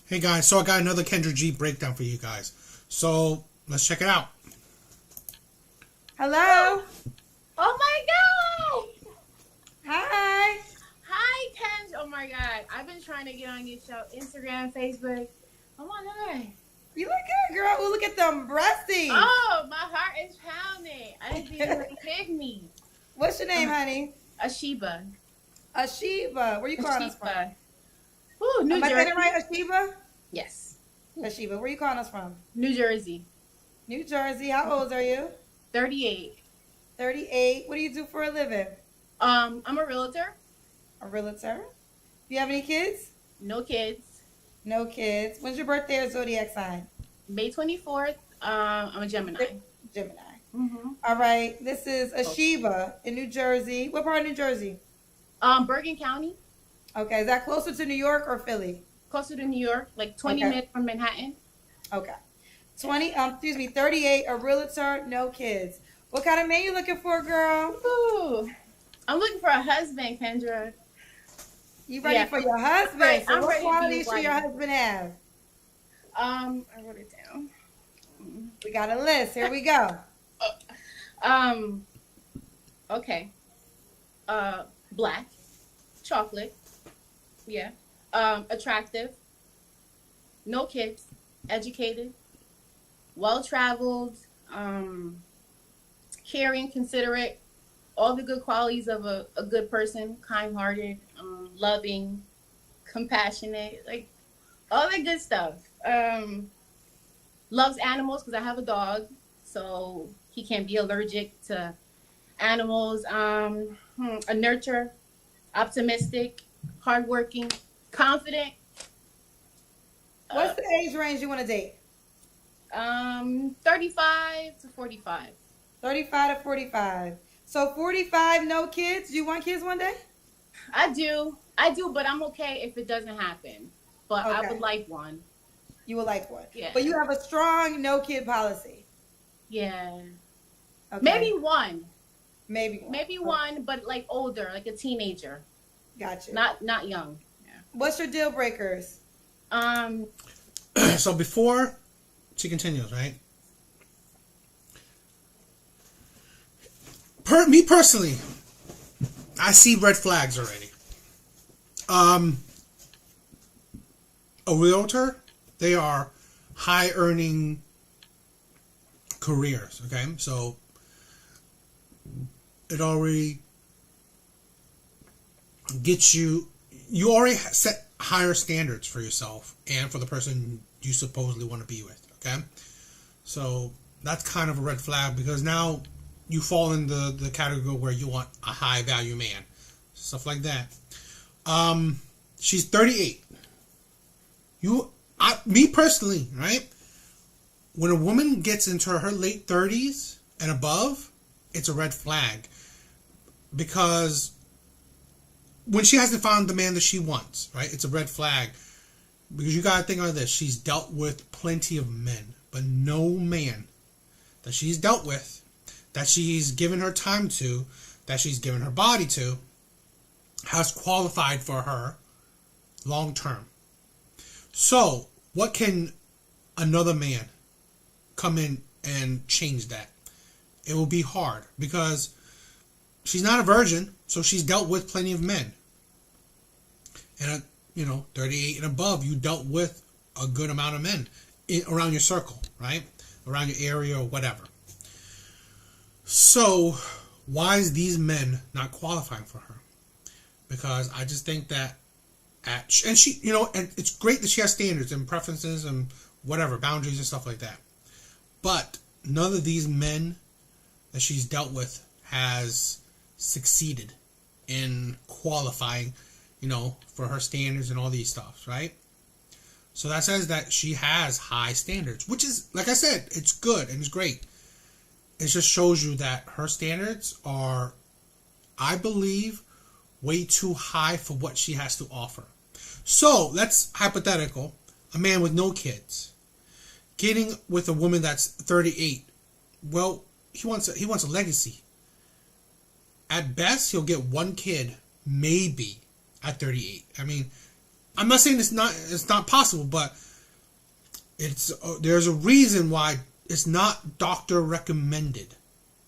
Hey guys, so I got another Kendra G breakdown for you guys. So let's check it out. Hello. Oh my god! Hi. Hi, Kenj. Oh my god. I've been trying to get on your show. Instagram, Facebook. Oh my god. You look good, girl. Ooh, look at them breasties. Oh, my heart is pounding. I didn't think you would pick me. What's your name, honey? Ashiba. Ashiba. Where you calling us from? Ooh, New Am I Jersey. saying it right, Ashiba? Yes. Ashiba. Where you calling us from? New Jersey. New Jersey. How old are you? 38. 38. What do you do for a living? I'm a realtor. A realtor. Do you have any kids? No kids. No kids. When's your birthday or zodiac sign? May 24th. I'm a Gemini. Gemini. Mm-hmm. All right. This is Ashiba in New Jersey. What part of New Jersey? Bergen County. Okay. Is that closer to New York or Philly? Closer to New York. Like 20 minutes from Manhattan. Okay. 38, a realtor, no kids. What kind of man you looking for, girl? Ooh. I'm looking for a husband, Kendra. You ready for your husband? Right, So I'm what ready to be qualities should wife. your husband have? I wrote it down. We got a list. Here we go. Okay. Black. Chocolate. Yeah. Attractive. No kids. Educated. Well-traveled. Caring, considerate. All the good qualities of a good person. Kind-hearted. Loving. Compassionate. Like, all that good stuff. Loves animals because I have a dog. So he can't be allergic to animals. A nurturer. Optimistic. Hardworking. Confident. What's the age range you want to date? 35 to 45. 35 to 45. So 45, no kids. Do you want kids one day? I do, but I'm okay if it doesn't happen. But I Okay. would like one. You would like one. Yeah. But you have a strong no kid policy. Yeah. Okay. Maybe one. Maybe one. Maybe one, but like older, like a teenager. Gotcha. Not young. Yeah. What's your deal breakers? So before she continues, right? Me personally, I see red flags already. A realtor, they are high earning careers, okay? So it already gets you already set higher standards for yourself and for the person you supposedly want to be with, okay? So that's kind of a red flag because now you fall in the category where you want a high value man, stuff like that. She's 38. Me personally, right? When a woman gets into her late 30s and above, it's a red flag because when she hasn't found the man that she wants, right? It's a red flag because you got to think of this. She's dealt with plenty of men, but no man that she's dealt with, that she's given her time to, that she's given her body to, has qualified for her long term. So, what can another man come in and change that? It will be hard because she's not a virgin, so she's dealt with plenty of men. And, 38 and above, you dealt with a good amount of men around your circle, right? Around your area or whatever. So, why is these men not qualifying for her? Because I just think that and she, and it's great that she has standards and preferences and whatever, boundaries and stuff like that. But none of these men that she's dealt with has succeeded in qualifying, for her standards and all these stuff, right? So that says that she has high standards, which is, like I said, it's good and it's great. It just shows you that her standards are, I believe, way too high for what she has to offer. So, let's hypothetical, a man with no kids getting with a woman that's 38. Well, he wants a legacy. At best, he'll get one kid, maybe, at 38. I mean, I'm not saying it's not possible, but it's there's a reason why it's not doctor recommended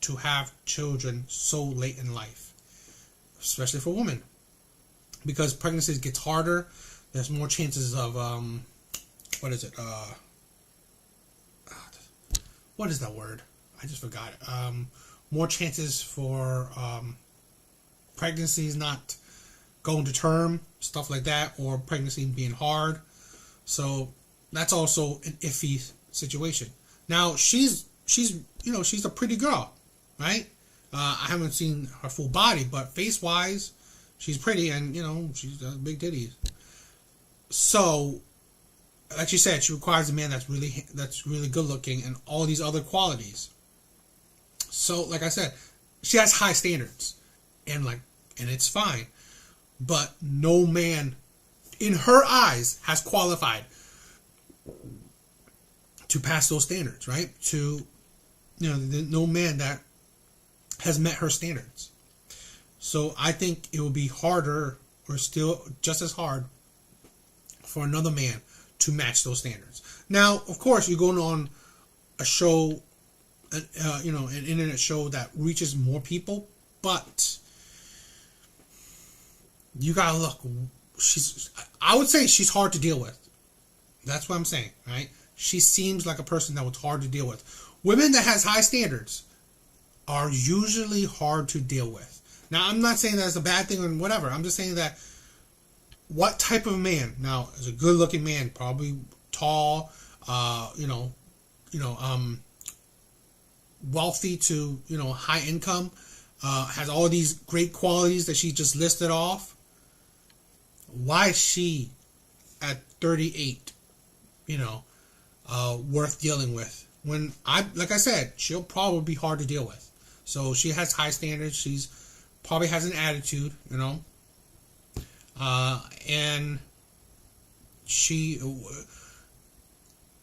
to have children so late in life, especially for women, because pregnancy gets harder. There's more chances of what is it? What is that word? I just forgot it. More chances for pregnancies not going to term, stuff like that, or pregnancy being hard. So that's also an iffy situation. Now she's a pretty girl, right? I haven't seen her full body, but face wise, she's pretty, and she's got big titties. So, like you said, she requires a man that's really good looking and all these other qualities. So, like I said, she has high standards, and it's fine. But no man, in her eyes, has qualified to pass those standards, right? No man that has met her standards. So I think it will be harder, or still just as hard, for another man to match those standards. Now, of course, you're going on a show, an internet show that reaches more people, but you gotta look. I would say she's hard to deal with. That's what I'm saying, right? She seems like a person that was hard to deal with. Women that has high standards are usually hard to deal with. Now, I'm not saying that's a bad thing or whatever. I'm just saying that what type of man? Now, is a good-looking man, probably tall, wealthy to high income, has all these great qualities that she just listed off. Why is she at 38, worth dealing with? When like I said, she'll probably be hard to deal with. So she has high standards. She's probably has an attitude, and she,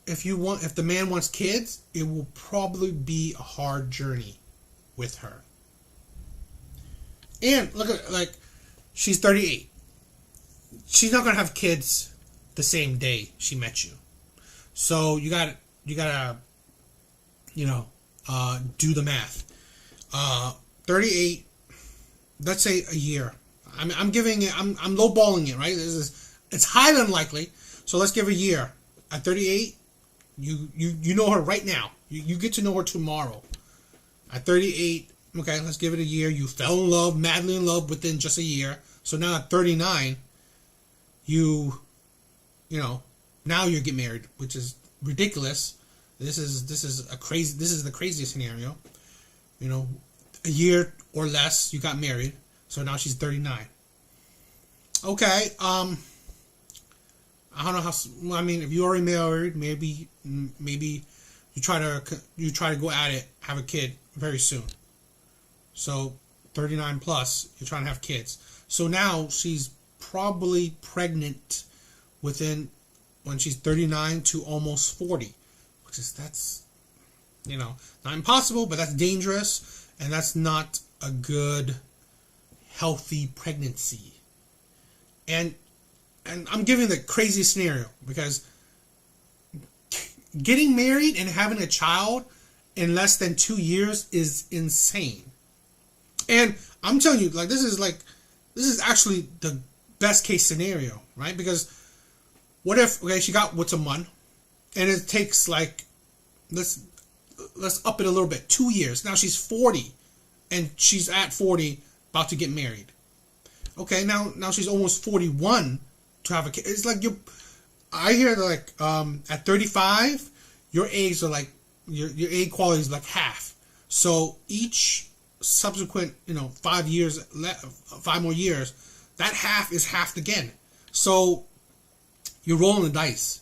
if the man wants kids, it will probably be a hard journey with her. And look at, she's 38. She's not gonna have kids the same day she met you. So you gotta do the math. 38. Let's say a year. I'm giving it. I'm lowballing it, right? It's highly unlikely. So let's give a year. At 38, you know her right now. You get to know her tomorrow. At 38, okay, let's give it a year. You fell in love, madly in love within just a year. So now at 39, now you get married, which is ridiculous. This is the craziest scenario. A year or less, you got married. So now she's 39. Okay. I don't know how. I mean, if you're already married, maybe you try to go at it, have a kid very soon. So 39 plus, you're trying to have kids. So now she's probably pregnant when she's 39 to almost 40, which is that's not impossible, but that's dangerous. And that's not a good, healthy pregnancy. And I'm giving the crazy scenario because getting married and having a child in less than 2 years is insane. And I'm telling you, this is actually the best case scenario, right? Because what if, she got what's a month, and it takes let's up it a little bit, 2 years. Now she's 40, and she's at 40, about to get married. Okay, now she's almost 41 to have a kid. It's I hear at 35, your eggs are your egg quality is half. So each subsequent 5 more years, that half is halved again. So you're rolling the dice.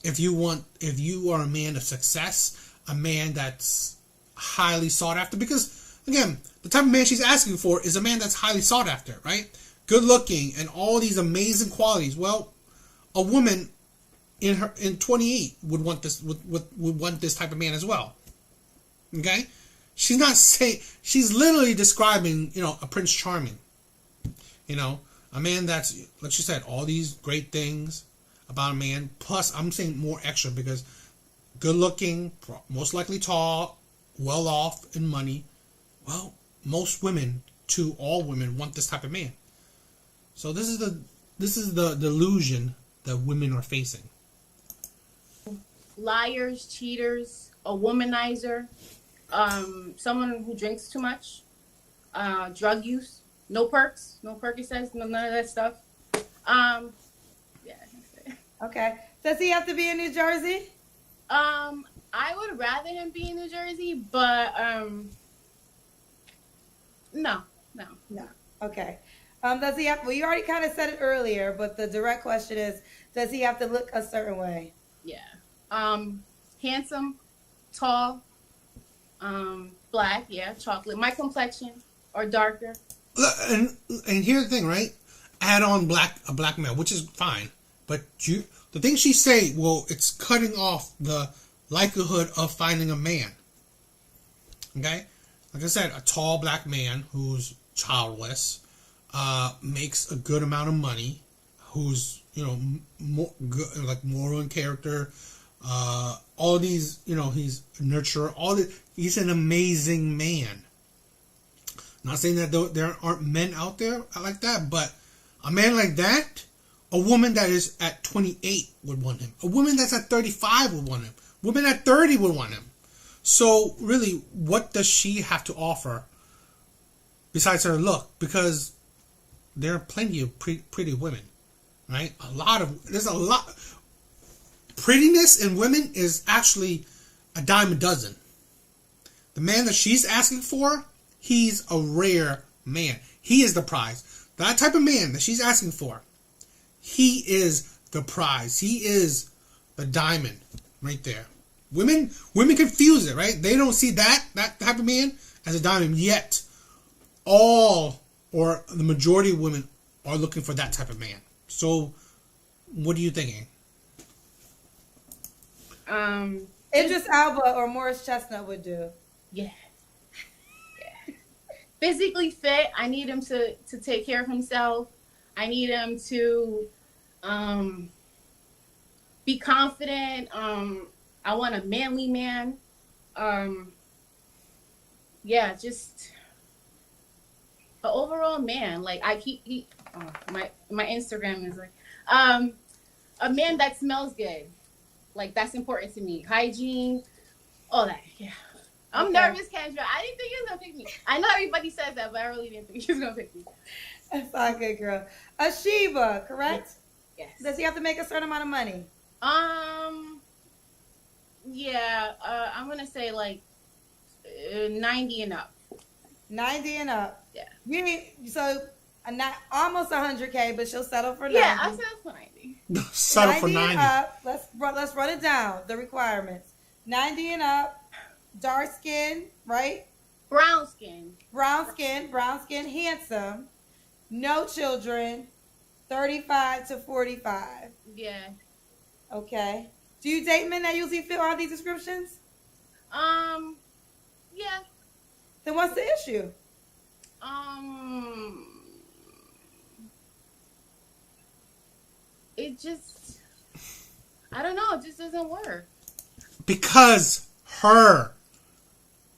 If you are a man of success, a man that's highly sought after, because again, the type of man she's asking for is a man that's highly sought after, right? Good looking and all these amazing qualities. Well, a woman in 28 would want this type of man as well. Okay? She's literally describing, a Prince Charming. A man that's, like you said, all these great things about a man. Plus, I'm saying more extra because good looking, most likely tall, well off in money. Well, most women, to all women, want this type of man. So this is the delusion that women are facing. Liars, cheaters, a womanizer, someone who drinks too much, drug use, no perks, no Percocets, none of that stuff. Yeah. That's it. Okay. Does he have to be in New Jersey? I would rather him be in New Jersey, but no. No. Okay. Does he have? Well, you already kind of said it earlier, but the direct question is, does he have to look a certain way? Yeah. Handsome, tall, black, yeah, chocolate. My complexion or darker. And here's the thing, right? Add on a black male, which is fine, but the thing she say, well, it's cutting off the likelihood of finding a man. Okay, like I said, a tall black man who's childless, makes a good amount of money, who's more good, like moral in character, all these, he's a nurturer, he's an amazing man. Not saying that there aren't men out there like that, but a man like that, a woman that is at 28 would want him. A woman that's at 35 would want him. Women at 30 would want him. So really, what does she have to offer besides her look? Because there are plenty of pretty women, right? There's a lot. Prettiness in women is actually a dime a dozen. The man that she's asking for, he's a rare man. He is the prize. That type of man that she's asking for, he is the prize. He is the diamond right there. Women confuse it, right? They don't see that type of man as a diamond yet. All or the majority of women are looking for that type of man. So, what are you thinking? Idris Elba or Morris Chestnut would do. Yeah. Physically fit. I need him to take care of himself. I need him to be confident. I want a manly man. Yeah, just an overall man. Like my Instagram is like a man that smells good. Like that's important to me. Hygiene, all that. Yeah. I'm nervous, Kendra. I didn't think he was gonna pick me. I know everybody says that, but I really didn't think he was gonna pick me. That's all good, girl. Ashiba, correct? Yes. Does he have to make a certain amount of money? Yeah. I'm gonna say like 90 and up. 90 and up. Yeah. You mean so not almost 100K, but she'll settle for 90. Yeah, I'll settle for 90. Settle for 90. And up. Let's run it down. The requirements: 90 and up. Dark skin, right? Brown skin, handsome, no children, 35 to 45. Yeah. Okay. Do you date men that usually fit all these descriptions? Yeah. Then what's the issue? It just, I don't know, it just doesn't work. Because her.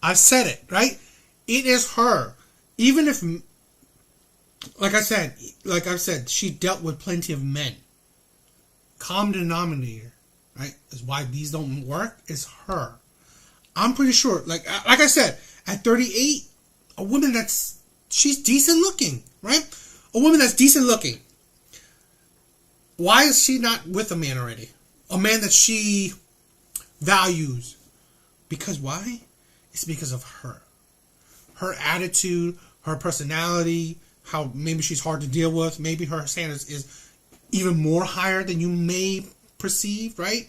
I've said it, right? It is her. Even if, like I've said, she dealt with plenty of men. Common denominator, right? Is why these don't work is her. I'm pretty sure, like I said, at 38, a woman she's decent looking, right? A woman that's decent looking. Why is she not with a man already? A man that she values. Because why? It's because of her. Her attitude, her personality, how maybe she's hard to deal with. Maybe her standards is even more higher than you may perceive, right?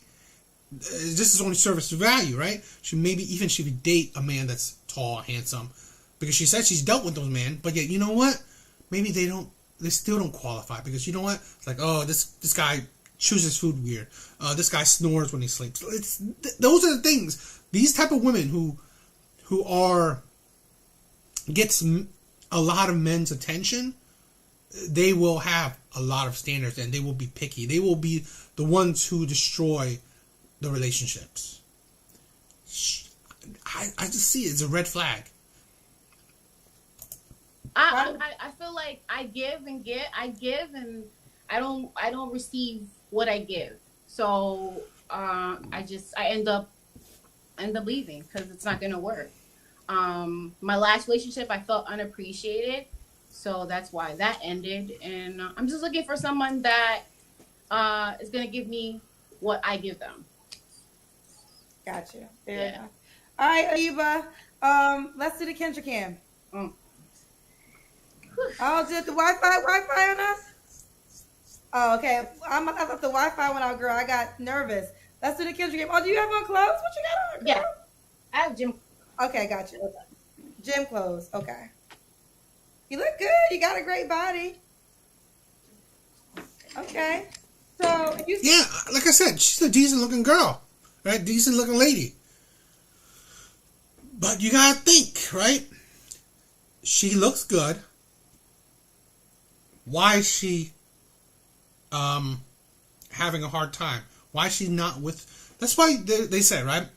This is only service to value, right? She would date a man that's tall, handsome. Because she said she's dealt with those men, but yet, you know what? Maybe they still don't qualify. Because you know what? It's like, oh, this guy chooses food weird. This guy snores when he sleeps. Those are the things. These type of women who gets a lot of men's attention, they will have a lot of standards and they will be picky. They will be the ones who destroy the relationships. I just see it as a red flag. I feel like I give and get, I give and I don't receive what I give. So I end up leaving because it's not gonna work. My last relationship, I felt unappreciated, so that's why that ended. And I'm just looking for someone that is gonna give me what I give them. Gotcha. Fair Yeah. enough. All right, Eva. Let's do the Kendra Cam. Mm. Oh, did the Wi-Fi on us? Oh, okay. I left the Wi-Fi went out, girl. I got nervous. Let's do the Kendra Cam. Oh, do you have on clothes? What you got on, girl? Yeah, I have gym. Okay, gotcha. Gym clothes. Okay. You look good. You got a great body. Okay. So you. Yeah, like I said, she's a decent looking girl, right? Decent looking lady. But you gotta think, right? She looks good. Why is she having a hard time? Why is she not with... That's why they said, right?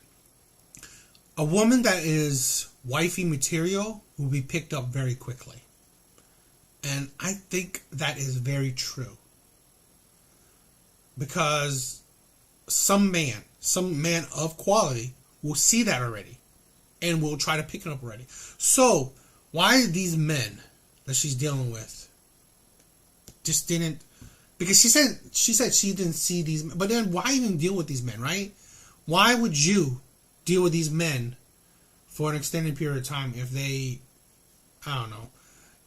A woman that is wifey material will be picked up very quickly. And I think that is very true. Because some man of quality will see that already and will try to pick it up already. So why these men that she's dealing with just didn't, because she said she didn't see these men, but then why even deal with these men, right? Why would you deal with these men for an extended period of time if they, I don't know,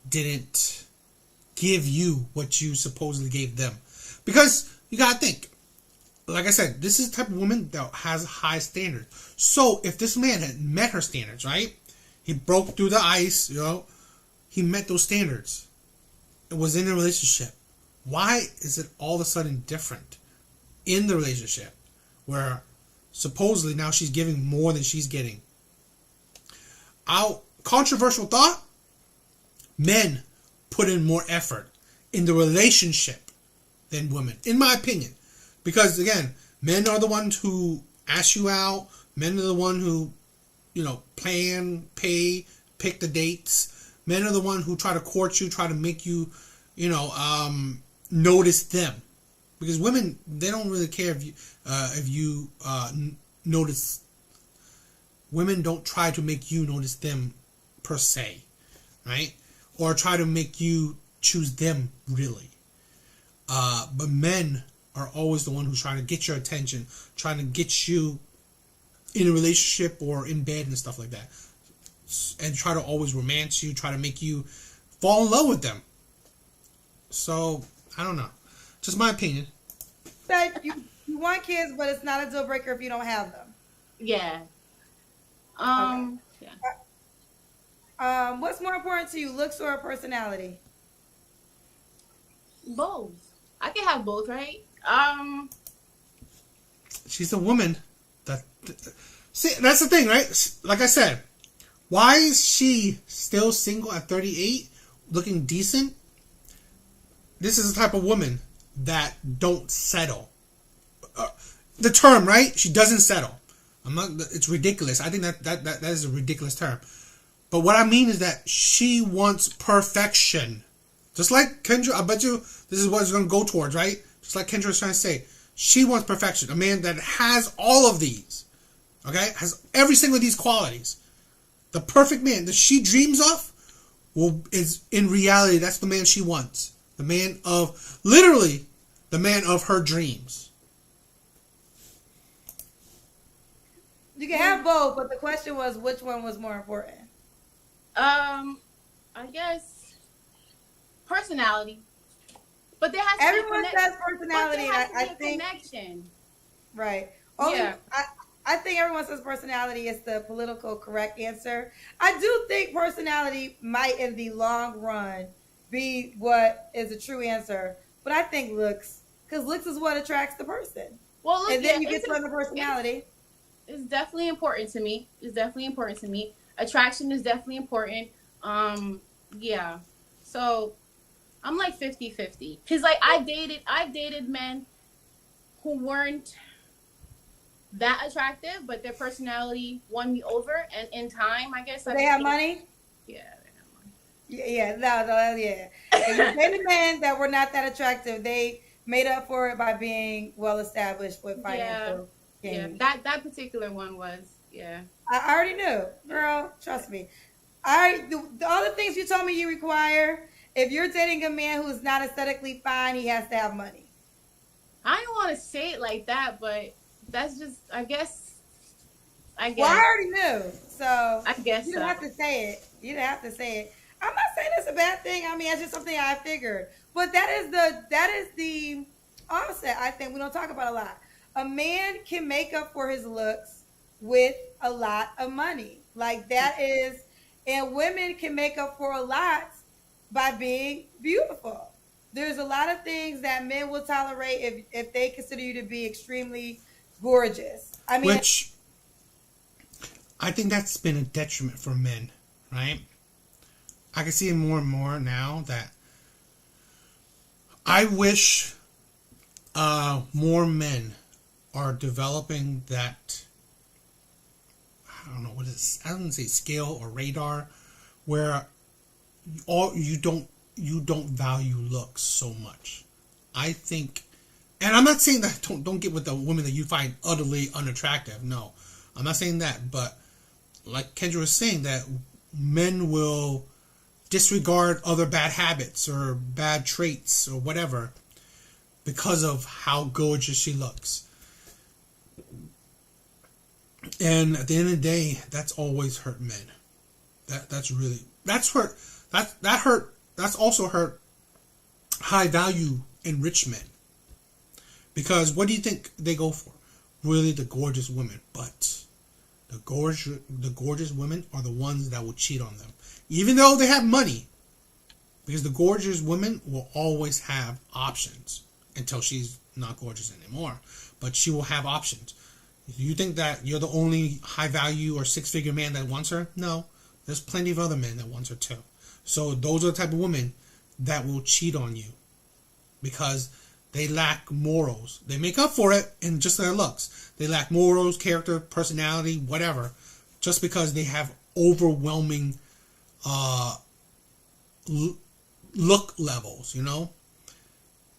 didn't give you what you supposedly gave them? Because you gotta think, like I said, this is the type of woman that has high standards. So if this man had met her standards, right? He broke through the ice, he met those standards. It was in a relationship. Why is it all of a sudden different in the relationship where supposedly now she's giving more than she's getting? Controversial thought, men put in more effort in the relationship than women, in my opinion. Because again, men are the ones who ask you out. Men are the one who, plan, pay, pick the dates. Men are the one who try to court you, try to make you, notice them. Because women, they don't really care if you notice. Women don't try to make you notice them per se, right? Or try to make you choose them really. But men are always the one who's trying to get your attention, trying to get you in a relationship or in bed and stuff like that. And try to always romance you, try to make you fall in love with them. So, I don't know. Just my opinion. Said you want kids, but it's not a deal breaker if you don't have them. Yeah. Okay. Yeah. What's more important to you, looks or personality? Both. I can have both, right? She's a woman that... See, that's the thing, right? Like I said, why is she still single at 38, looking decent? This is the type of woman that don't settle. The term, right? She doesn't settle. It's ridiculous. I think that is a ridiculous term. But what I mean is that she wants perfection. Just like Kendra, I bet you this is what it's going to go towards, right? Just like Kendra was trying to say. She wants perfection. A man that has all of these. Okay? Has every single of these qualities. The perfect man that she dreams of is in reality, that's the man she wants. The man of, literally, the man of her dreams. You can have both, but the question was which one was more important? I guess personality. But there has to Everyone be says personality. But there has to I be a think connection. right. Yeah. I think everyone says personality is the political correct answer. I do think personality might, in the long run, be what is a true answer. But I think looks, because looks is what attracts the person. Well, look, And then yeah, you get to the personality. It's definitely important to me. It's definitely important to me. Attraction is definitely important. Yeah. So I'm like 50-50. Cause like I've dated men who weren't that attractive, but their personality won me over, and in time, I guess I They have became, money. yeah, they have money. Yeah, no, yeah. If you dated men that were not that attractive, they made up for it by being well established with Yeah, financial yeah. gain. That particular one was, yeah. I already knew, girl. Trust me. All the things you told me you require. If you're dating a man who's not aesthetically fine, he has to have money. I don't want to say it like that, but that's just, I guess, Well, I already knew, so I guess you so. don't have to say it. You don't have to say it. I'm not saying it's a bad thing. I mean, it's just something I figured. But that is the offset. I think we don't talk about a lot. A man can make up for his looks with a lot of money. Like that is, and women can make up for a lot by being beautiful. There's a lot of things that men will tolerate if they consider you to be extremely gorgeous. I mean, Which I think that's been a detriment for men, right? I can see it more and more now that I wish more men are developing that. I don't know what it is. I don't say scale or radar, where you don't value looks so much. I think, and I'm not saying that don't get with the woman that you find utterly unattractive. No, I'm not saying that. But like Kendra was saying, that men will disregard other bad habits or bad traits or whatever because of how gorgeous she looks. And at the end of the day, that's always hurt men. That's hurt. That's also hurt high value and rich men. Because what do you think they go for? Really, the gorgeous women. But the gorgeous women are the ones that will cheat on them, even though they have money. Because the gorgeous women will always have options until she's not gorgeous anymore. But she will have options. You think that you're the only high value or six-figure man that wants her? No. There's plenty of other men that wants her too. So those are the type of women that will cheat on you because they lack morals. They make up for it in just their looks. They lack morals, character, personality, whatever, just because they have overwhelming look levels, you know?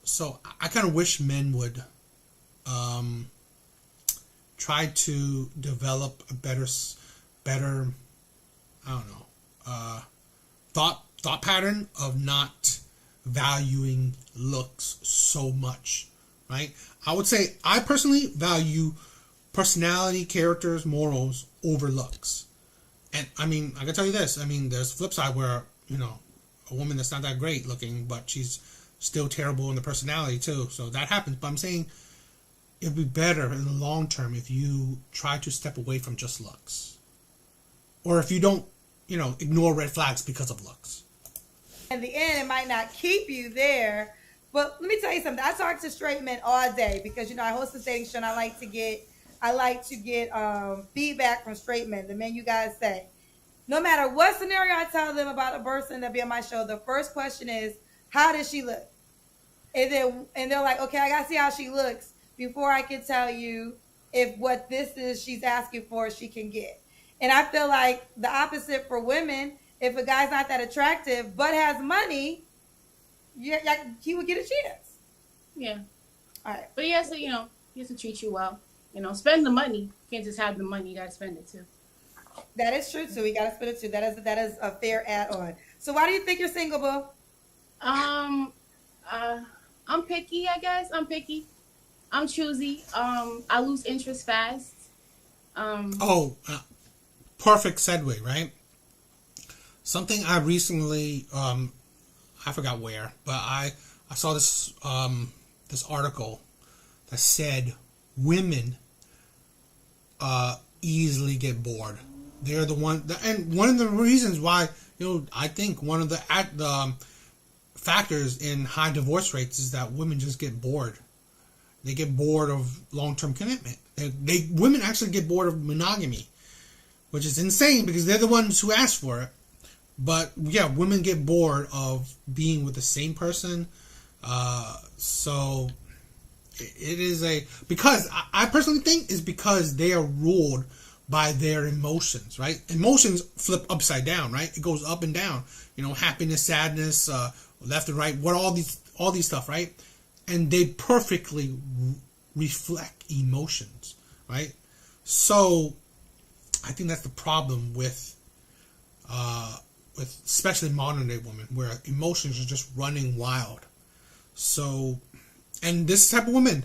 So I kind of wish men would try to develop a better, I don't know, thought pattern of not valuing looks so much, right? I would say I personally value personality, characters, morals over looks. And I mean, I can tell you this. I mean, there's the flip side where, you know, a woman that's not that great looking, but she's still terrible in the personality too. So that happens. But I'm saying it'd be better in the long term if you try to step away from just looks. Or if you don't, you know, ignore red flags because of looks. in the end, it might not keep you there. But let me tell you something. I talk to straight men all day because, you know, I host a dating show and I like to get feedback from straight men, the men you guys say. No matter what scenario I tell them about a person that be on my show, the first question is, how does she look? And they're like, okay, I gotta see how she looks before I can tell you if what this is she's asking for she can get. And I feel like the opposite for women. If a guy's not that attractive but has money, he would get a chance. Yeah. All right. But he has to, you know, he has to treat you well. You know, spend the money. You can't just have the money. You gotta spend it too. That is true too. We gotta spend it too. That is a fair add-on. So why do you think you're single, boo? I'm picky, I guess. I'm picky. I'm choosy. I lose interest fast. Perfect segue, right? Something I recently, I forgot where, but I saw this this article that said women easily get bored. They're the one, and one of the reasons why, you know, I think one of the factors in high divorce rates is that women just get bored. They get bored of long-term commitment. Women actually get bored of monogamy, which is insane because they're the ones who ask for it. But yeah, women get bored of being with the same person. So it is because I personally think is because they are ruled by their emotions, right? Emotions flip upside down, right? It goes up and down. Happiness, sadness, left and right. What all these stuff, right? And they perfectly reflect emotions, right? So I think that's the problem with especially modern day women, where emotions are just running wild. So, and this type of woman,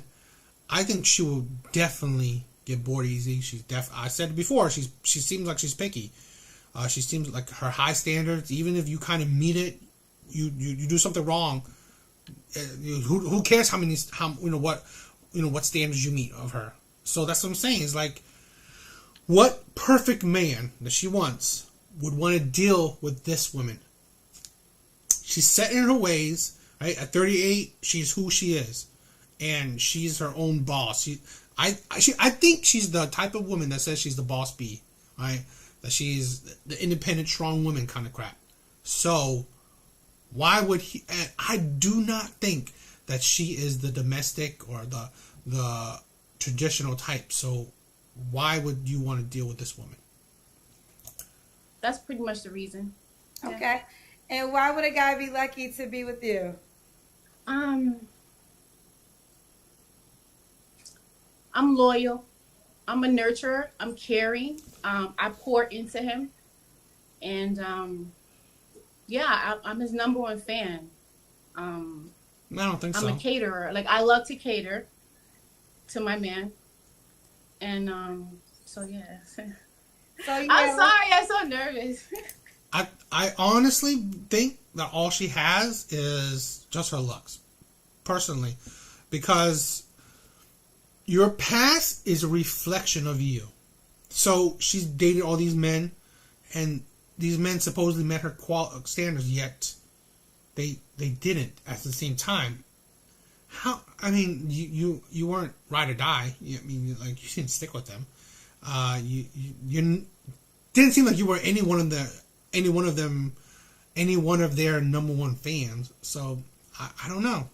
I think she will definitely get bored easy. I said it before, she seems like she's picky. She seems like her high standards, even if you kind of meet it, you do something wrong. Who cares what standards you meet of her? So that's what I'm saying. Is like, what perfect man that she wants would want to deal with this woman? She's set in her ways, right? At 38, she's who she is, and she's her own boss. I think she's the type of woman that says she's the boss bee, right? That she's the independent, strong woman kind of crap. So why would he? I do not think that she is the domestic or the traditional type. So why would you want to deal with this woman? That's pretty much the reason. Okay. Yeah. And why would a guy be lucky to be with you? I'm loyal. I'm a nurturer. I'm caring. I pour into him, and I'm his number one fan. I don't think so. I'm a caterer. Like, I love to cater to my man, and so yeah. So I'm sorry, I'm so nervous. I honestly think that all she has is just her looks, personally, because your past is a reflection of you. So she's dated all these men, and these men supposedly met her standards, yet they didn't at the same time. How? I mean, you weren't ride or die. I mean, like, you didn't stick with them. You didn't seem like you were any one of their number one fans. So I don't know.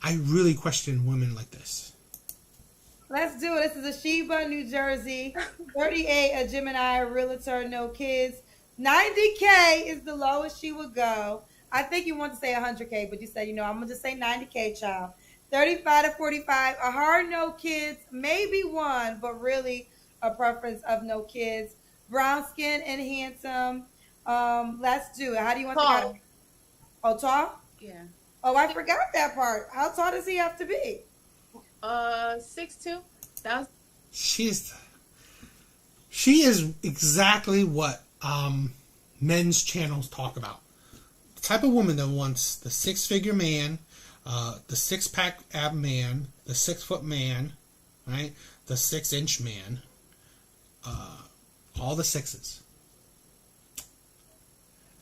I really question women like this. Let's do it. This is a Sheba, New Jersey, 38, a Gemini, a realtor, no kids. 90K is the lowest she would go. I think you want to say 100K, but you said, I'm going to just say 90K, child. 35 to 45, a hard no kids, maybe one, but really a preference of no kids. Brown skin and handsome. Let's do it. How do you want to go? Oh, tall? Yeah. Oh, I forgot that part. How tall does he have to be? 6'2". She is exactly what men's channels talk about. The type of woman that wants the 6-figure man, the 6-pack ab man, the 6-foot man, right? The 6-inch man, all the sixes.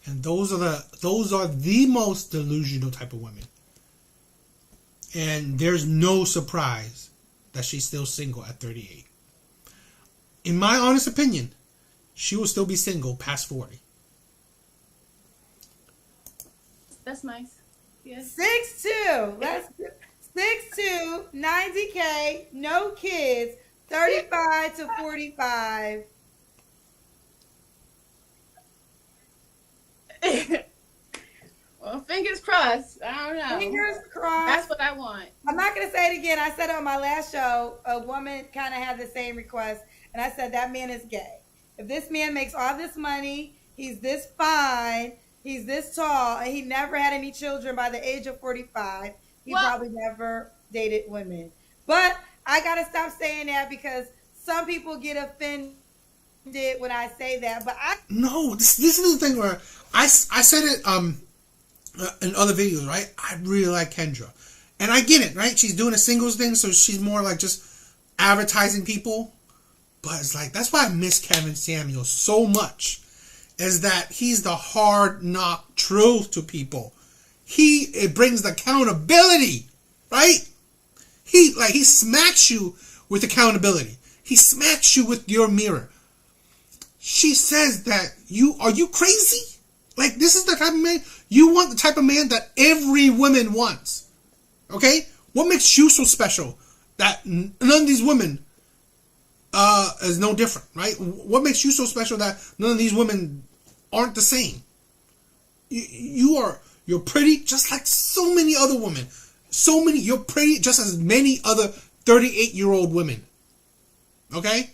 And those are the most delusional type of women. And there's no surprise that she's still single at 38. In my honest opinion, she will still be single past 40. That's nice. Yeah. 6'2". Let's 6'2", 90K, no kids, 35 to 45. Well, fingers crossed. I don't know. Fingers crossed. That's what I want. I'm not going to say it again. I said it on my last show. A woman kind of had the same request. And I said, that man is gay. If this man makes all this money, he's this fine, he's this tall, and he never had any children by the age of 45, he probably never dated women. But I got to stop saying that because some people get offended when I say that. But No, this is the thing where I said it in other videos, right? I really like Kendra. And I get it, right? She's doing a singles thing, so she's more like just advertising people. But it's like, that's why I miss Kevin Samuels so much, is that he's the hard knock truth to people. It brings the accountability, right? He smacks you with accountability. He smacks you with your mirror. she says that are you crazy? Like, this is the type of man, you want the type of man that every woman wants. Okay? What makes you so special that none of these women is no different, right? What makes you so special that none of these women aren't the same? You're pretty just like so many other women. You're pretty just as many other 38-year-old women. Okay?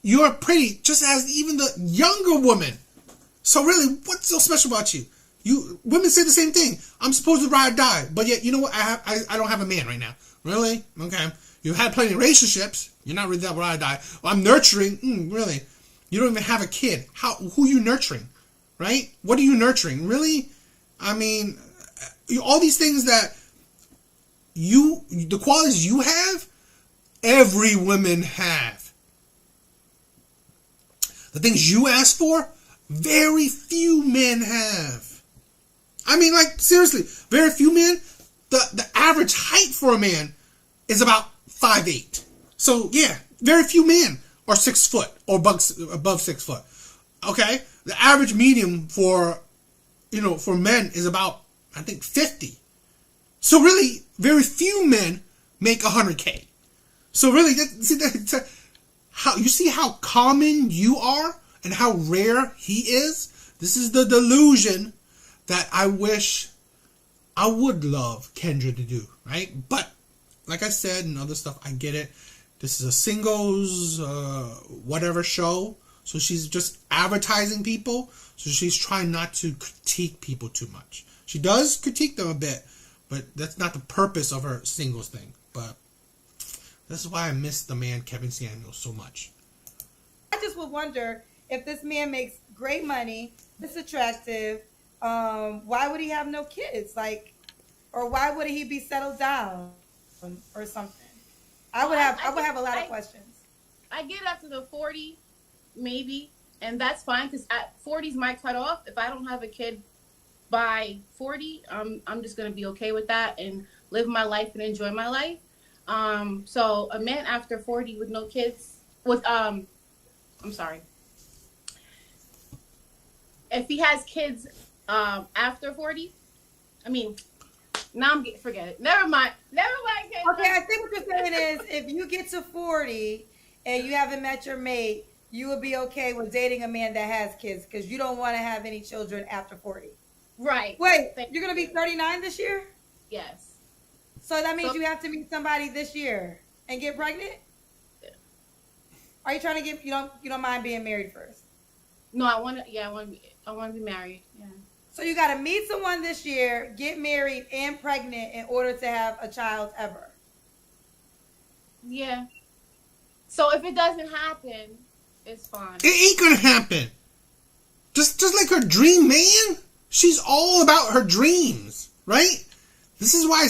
You're pretty just as even the younger women. So really, what's so special about you? Women say the same thing. I'm supposed to ride or die, but yet you know what? I don't have a man right now. Really? Okay. You've had plenty of relationships. You're not really that ride or die. Well, I'm nurturing. Really? You don't even have a kid. Who are you nurturing? Right? What are you nurturing? Really? I mean, all these things that the qualities you have, every woman have. The things you ask for, very few men have. I mean, like, seriously, very few men. The average height for a man is about 5'8". So, yeah, very few men are 6 foot or above 6 foot. Okay? The average medium for men is about, I think, 50. So, really, very few men make 100K. So, really, you see how common you are and how rare he is? This is the delusion that I wish I would love Kendra to do, right? But, like I said, and other stuff, I get it. This is a singles, whatever show. So she's just advertising people. So she's trying not to critique people too much. She does critique them a bit, but that's not the purpose of her singles thing. But this is why I miss the man Kevin Samuels so much. I just would wonder if this man makes great money, this attractive, why would he have no kids? Like, or why wouldn't he be settled down or something? I would have a lot of questions. I get up to the 40, maybe, and that's fine because at 40 is my cutoff. If I don't have a kid by 40, I'm just gonna be okay with that and live my life and enjoy my life. So a man after 40 with no kids, if he has kids after 40, I mean, now forget it. Never mind. Okay, I think what you're saying is if you get to 40 and you haven't met your mate, you would be okay with dating a man that has kids because you don't want to have any children after 40. Right. Wait, you're going to be 39 this year? Yes. So that means you have to meet somebody this year and get pregnant? Yeah. Are you trying to you don't mind being married first? No, I want to be married. Yeah. So you got to meet someone this year, get married and pregnant in order to have a child ever. Yeah. So if it doesn't happen, it's fine. It ain't gonna happen. Just like her dream man. She's all about her dreams, right? This is why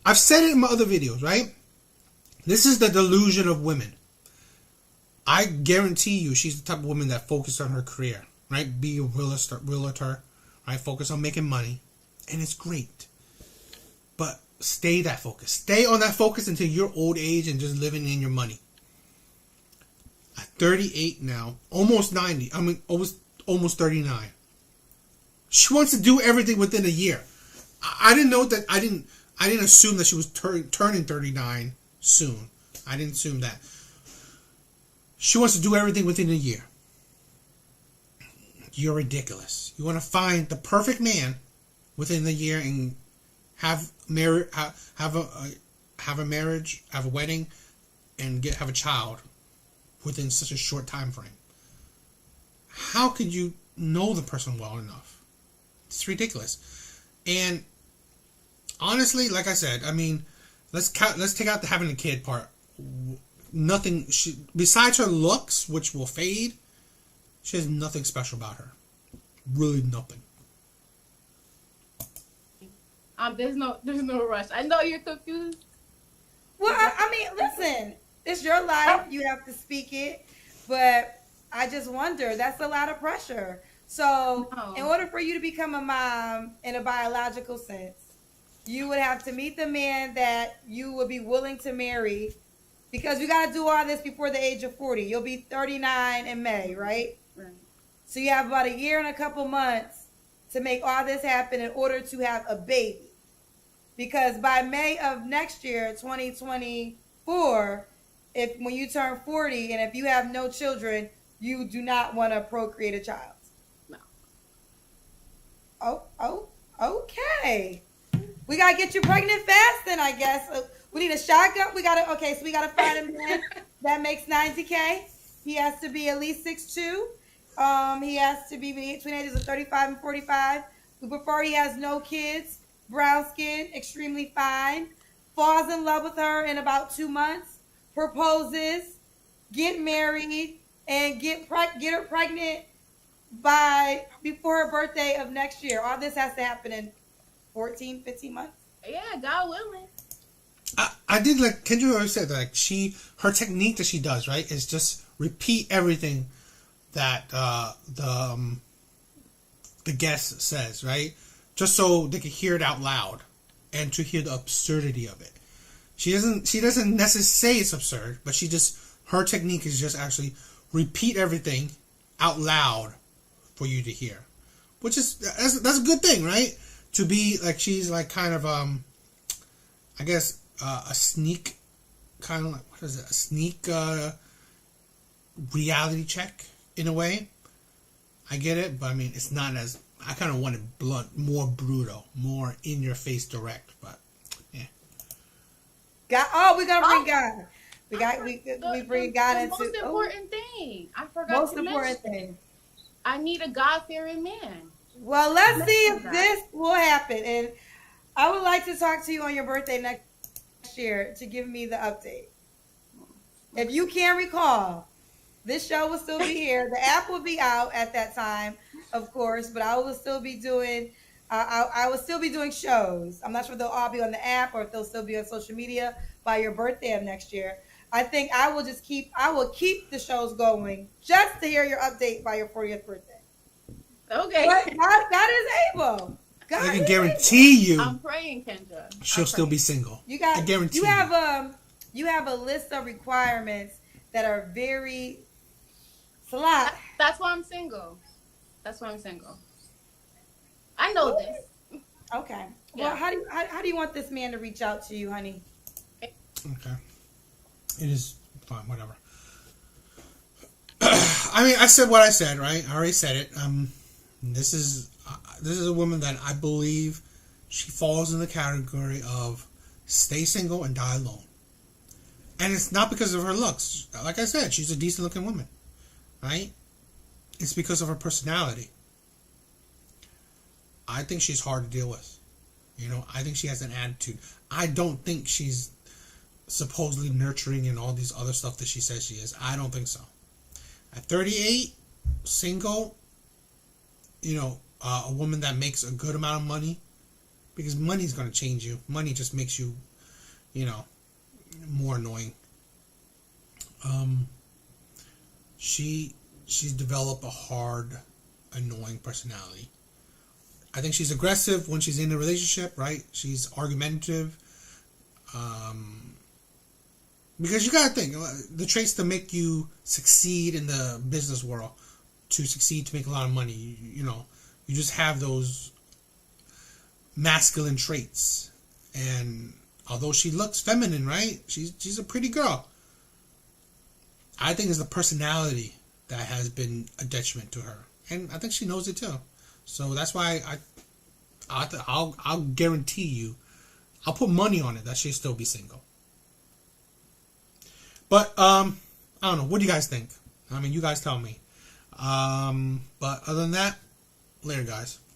I've said it in my other videos, right? This is the delusion of women. I guarantee you she's the type of woman that focuses on her career, right? Be a realtor, right? Focus on making money. And it's great. But stay that focus. Stay on that focus until your old age and just living in your money. At 38 now, almost 90. I mean, almost 39. She wants to do everything within a year. I didn't know that. I didn't assume that she was turning 39 soon. I didn't assume that. She wants to do everything within a year. You're ridiculous. You want to find the perfect man within the year and have a marriage, have a wedding, and have a child within such a short time frame. How could you know the person well enough? It's ridiculous. And honestly, like I said, I mean, let's take out the having a kid part. Nothing. Besides her looks, which will fade, she has nothing special about her. Really nothing. There's no rush. I know you're confused. Well, I mean, listen, it's your life. You have to speak it. But I just wonder, that's a lot of pressure. So in order for you to become a mom in a biological sense, you would have to meet the man that you would be willing to marry because we got to do all this before the age of 40. You'll be 39 in May, right? Right. So you have about a year and a couple months to make all this happen in order to have a baby. Because by May of next year, 2024, when you turn 40 and if you have no children, you do not want to procreate a child. No. Oh, okay. We gotta get you pregnant fast, then I guess. We need a shotgun. So we gotta find a man that makes 90K. He has to be at least 6'2". He has to be between ages of 35 and 45. We prefer he has no kids, brown skin, extremely fine, falls in love with her in about 2 months, proposes, get married, and get her pregnant before her birthday of next year. All this has to happen in 14, 15 months. Yeah, God willing. I did like Kendra always said that, like her technique that she does, right, is just repeat everything that the guest says, right, just so they can hear it out loud and to hear the absurdity of it. She doesn't necessarily say it's absurd, but her technique is just actually repeat everything out loud for you to hear, which is that's a good thing, right? To be like, she's like kind of I guess a sneak, kind of like, what is it, a sneak reality check in a way. I get it, but I mean, it's not as, I kind of want it blunt, more brutal, more in your face direct, but yeah. We gotta bring God. We bring God into the most important thing. I forgot most to important mention. thing. I need a God-fearing man. Well, let's see if this will happen. And I would like to talk to you on your birthday next year to give me the update. If you can recall, this show will still be here. The app will be out at that time, of course, but I will still be doing I will still be doing shows. I'm not sure if they'll all be on the app or if they'll still be on social media by your birthday of next year. I think I will keep the shows going just to hear your update by your 40th birthday. Okay. But God is able. God I can is guarantee you I'm praying, Kendra. she'll still be single. I guarantee you have a list of requirements that are very slight. That's why I'm single. I know this. Okay. Yeah. Well, how do you want this man to reach out to you, honey? Okay. It is fine, whatever. I mean, I said what I said, right? I already said it. This is a woman that I believe she falls in the category of stay single and die alone. And it's not because of her looks. Like I said, she's a decent looking woman, right? It's because of her personality. I think she's hard to deal with. I think she has an attitude. I don't think she's supposedly nurturing and all these other stuff that she says she is. I don't think so. At 38, single, a woman that makes a good amount of money, because money's going to change you. Money just makes you, more annoying. She's developed a hard, annoying personality. I think she's aggressive when she's in a relationship, right? She's argumentative. Because you gotta think, the traits to make you succeed in the business world, to succeed, to make a lot of money, you just have those masculine traits. And although she looks feminine, right? She's a pretty girl. I think it's the personality that has been a detriment to her, and I think she knows it too. So that's why I'll guarantee you, I'll put money on it that she'll still be single. But I don't know. What do you guys think? I mean, you guys tell me. But other than that, later, guys.